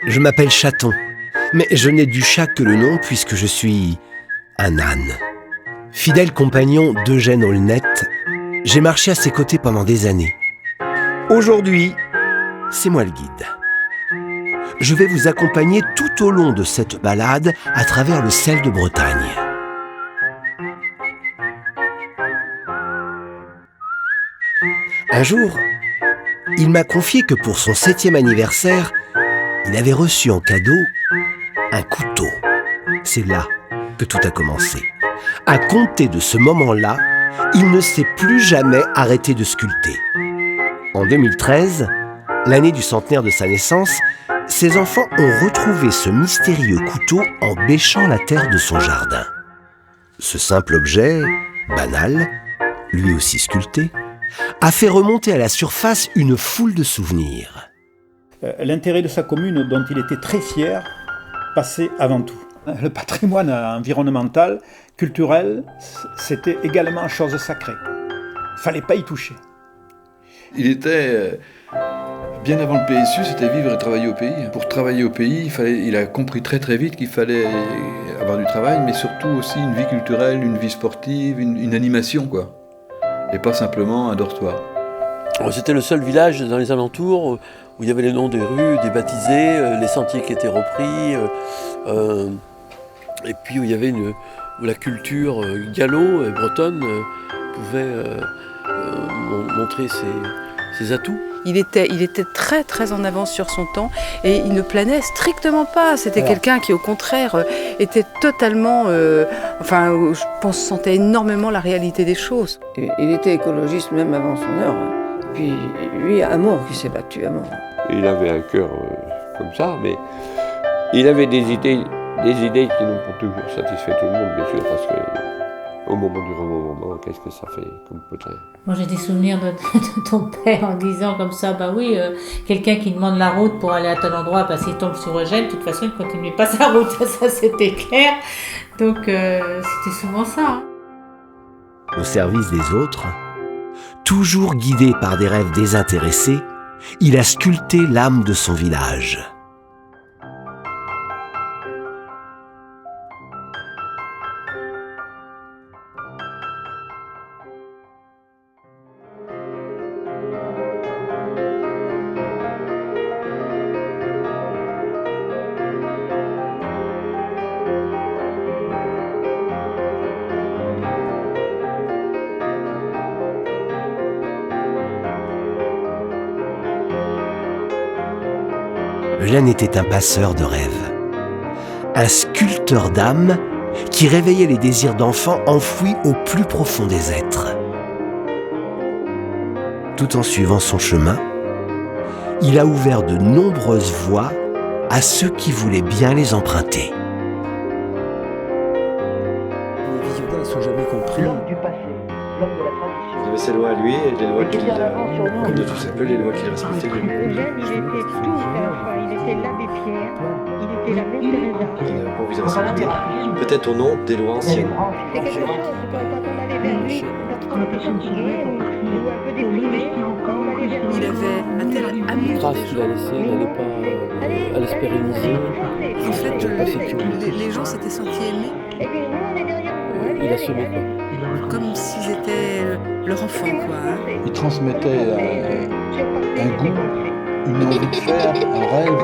Je m'appelle Chaton, mais je n'ai du chat que le nom puisque je suis un âne. Fidèle compagnon d'Eugène Aulnet, j'ai marché à ses côtés pendant des années. Aujourd'hui, c'est moi le guide. Je vais vous accompagner tout au long de cette balade à travers le sel de Bretagne. Un jour, il m'a confié que pour son 7e anniversaire, il avait reçu en cadeau un couteau. C'est là que tout a commencé. À compter de ce moment-là, il ne s'est plus jamais arrêté de sculpter. En 2013, l'année du centenaire de sa naissance, ses enfants ont retrouvé ce mystérieux couteau en bêchant la terre de son jardin. Ce simple objet, banal, lui aussi sculpté, a fait remonter à la surface une foule de souvenirs. L'intérêt de sa commune, dont il était très fier, passait avant tout. Le patrimoine environnemental, culturel, c'était également chose sacrée. Il ne fallait pas y toucher. Il était, bien avant le PSU, c'était vivre et travailler au pays. Pour travailler au pays, il a compris très très vite qu'il fallait avoir du travail, mais surtout aussi une vie culturelle, une vie sportive, une animation, quoi. Et pas simplement un dortoir. C'était le seul village dans les alentours où il y avait les noms des rues, des baptisés, les sentiers qui étaient repris, et puis où il y avait où la culture gallo et bretonne pouvait montrer ses atouts. Il était très très en avance sur son temps et il ne planait strictement pas. C'était quelqu'un qui au contraire était totalement, je pense, sentait énormément la réalité des choses. Il était écologiste même avant son heure. Puis lui, à mort, qui s'est battu à mort. Il avait un cœur comme ça, mais il avait des idées qui n'ont pas toujours satisfait tout le monde, bien sûr, parce qu'au moment du remouvement, qu'est-ce que ça fait comme potin? Moi j'ai des souvenirs de ton père en disant comme ça, quelqu'un qui demande la route pour aller à tel endroit, s'il tombe sur Eugène, de toute façon il ne continuait pas sa route, ça c'était clair. Donc c'était souvent ça. Hein. Au service des autres, toujours guidé par des rêves désintéressés, il a sculpté l'âme de son village. Eugène était un passeur de rêves, un sculpteur d'âme qui réveillait les désirs d'enfants enfouis au plus profond des êtres. Tout en suivant son chemin, il a ouvert de nombreuses voies à ceux qui voulaient bien les emprunter. Les visionnaires ne sont jamais compris. L'homme du passé, l'homme de la tradition. Il avait ses lois à lui et les lois qu'il, comme de tous un peu, les lois qu'il respectait lui. Eugène, il était tout à la fois. Il était l'abbé Pierre, il était la mère Teresa. Il n'avait pas envie de respecter, peut-être au nom des lois anciennes. C'est quelque chose, quand on allait vers lui, quand on était fatigué ou un peu déprimé, quand on allait vers lui. Il avait un tel amour. Grâce qu'il a laissé, il n'allait pas à l'espériniser. En fait, les gens s'étaient sentis aimés. Et puis nous, on est derrière. Il a semé quoi. Comme s'ils étaient leur enfant, quoi. Il transmettait un goût, une envie de faire, un rêve.